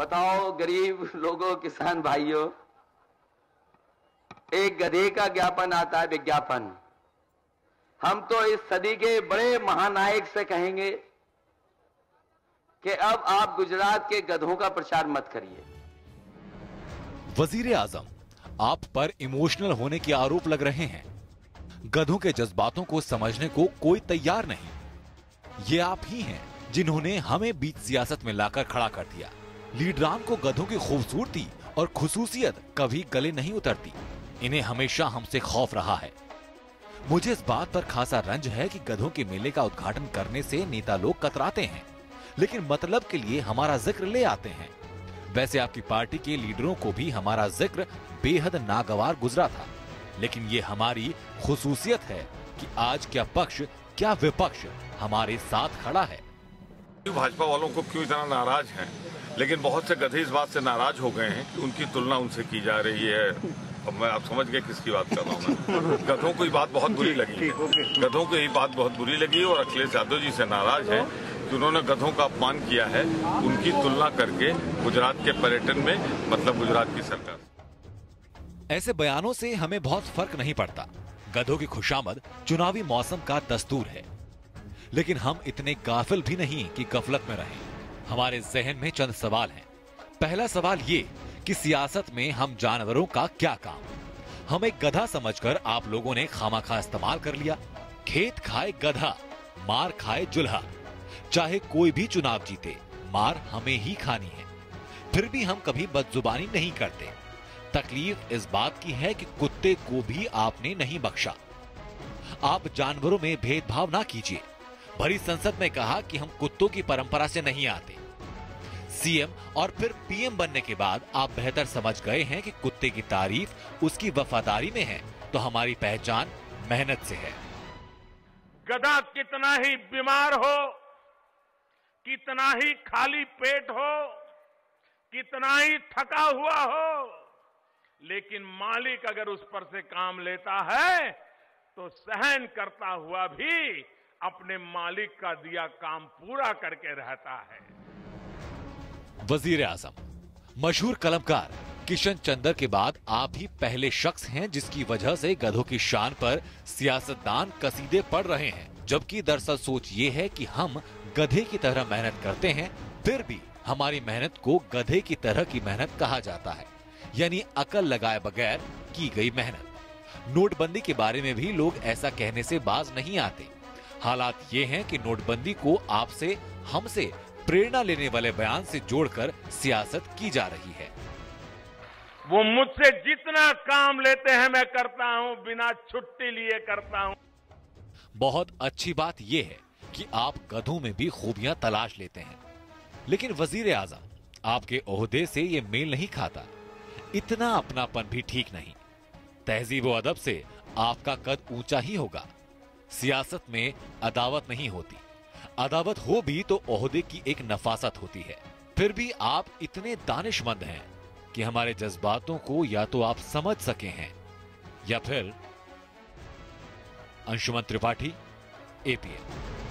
बताओ गरीब लोगों, किसान भाइयों, एक गधे का ज्ञापन आता है, विज्ञापन। हम तो इस सदी के बड़े महानायक से कहेंगे कि अब आप गुजरात के गधों का प्रचार मत करिए। वजीर आजम, आप पर इमोशनल होने के आरोप लग रहे हैं। गधों के जज्बातों को समझने को कोई तैयार नहीं। ये आप ही हैं जिन्होंने हमें बीच सियासत में लाकर खड़ा कर दिया। लीडरान को गधों की खूबसूरती और खुसूसियत कभी गले नहीं उतरती। इन्हें हमेशा हमसे खौफ रहा है। मुझे इस बात पर खासा रंज है कि गधों के मेले का उद्घाटन करने से नेता लोग कतराते हैं, लेकिन मतलब के लिए हमारा जिक्र ले आते हैं। वैसे आपकी पार्टी के लीडरों को भी हमारा जिक्र बेहद नागवार गुजरा था, लेकिन ये हमारी खुसूसियत है कि आज क्या पक्ष क्या विपक्ष हमारे साथ खड़ा है। भाजपा वालों को क्यों इतना नाराज हैं, लेकिन बहुत से गधे इस बात से नाराज हो गए हैं कि उनकी तुलना उनसे की जा रही है। अब मैं आप समझ गए किसकी बात कर रहा हूँ मैं। गधों को ये बात बहुत बुरी लगी, गधों को ये बात बहुत बुरी लगी और अखिलेश यादव जी से नाराज है कि उन्होंने गधों का अपमान किया है, उनकी तुलना करके गुजरात के पर्यटन में, मतलब गुजरात की सरकार। ऐसे बयानों से हमें बहुत फर्क नहीं पड़ता। गधों की खुशामद चुनावी मौसम का दस्तूर है, लेकिन हम इतने गाफिल भी नहीं कि गफलत में रहें। हमारे जहन में चंद सवाल हैं। पहला सवाल ये कि सियासत में हम जानवरों का क्या काम। हम एक गधा समझकर आप लोगों ने खामाखा इस्तेमाल कर लिया। खेत खाए गधा, मार खाए जुल्हा। चाहे कोई भी चुनाव जीते, मार हमें ही खानी है। फिर भी हम कभी बदजुबानी नहीं करते। तकलीफ इस बात की है कि कुत्ते को भी आपने नहीं बख्शा। आप जानवरों में भेदभाव ना कीजिए। भरी संसद में कहा कि हम कुत्तों की परंपरा से नहीं आते। सीएम और फिर पीएम बनने के बाद आप बेहतर समझ गए हैं कि कुत्ते की तारीफ उसकी वफादारी में है, तो हमारी पहचान मेहनत से है। गधा कितना ही बीमार हो, कितना ही खाली पेट हो, कितना ही थका हुआ हो, लेकिन मालिक अगर उस पर से काम लेता है तो सहन करता हुआ भी अपने मालिक का दिया काम पूरा करके रहता है। वजीर आजम, मशहूर कलमकार किशन चंदर के बाद आप ही पहले शख्स हैं जिसकी वजह से गधों की शान पर सियासतदान कसीदे पढ़ रहे हैं, जबकि दरअसल सोच ये है कि हम गधे की तरह मेहनत करते हैं, फिर भी हमारी मेहनत को गधे की तरह की मेहनत कहा जाता है, यानी अकल लगाए बगैर की गई मेहनत। नोटबंदी के बारे में भी लोग ऐसा कहने से बाज नहीं आते। हालात ये हैं कि नोटबंदी को आपसे हमसे प्रेरणा लेने वाले बयान से जोड़कर सियासत की जा रही है। वो मुझसे जितना काम लेते हैं मैं करता हूं, बिना छुट्टी लिए करता हूं। बहुत अच्छी बात यह है कि आप गधों में भी खूबियां तलाश लेते हैं, लेकिन वजीर आजम, आपके ओहदे से ये मेल नहीं खाता। इतना अपनापन भी ठीक नहीं। तहजीब व अदब से आपका कद ऊंचा ही होगा। सियासत में अदावत नहीं होती। अदावत हो भी तो ओहदे की एक नफासत होती है। फिर भी आप इतने दानिशमंद हैं कि हमारे जज्बातों को या तो आप समझ सके हैं या फिर। अंशुमन त्रिपाठी, एपीएन।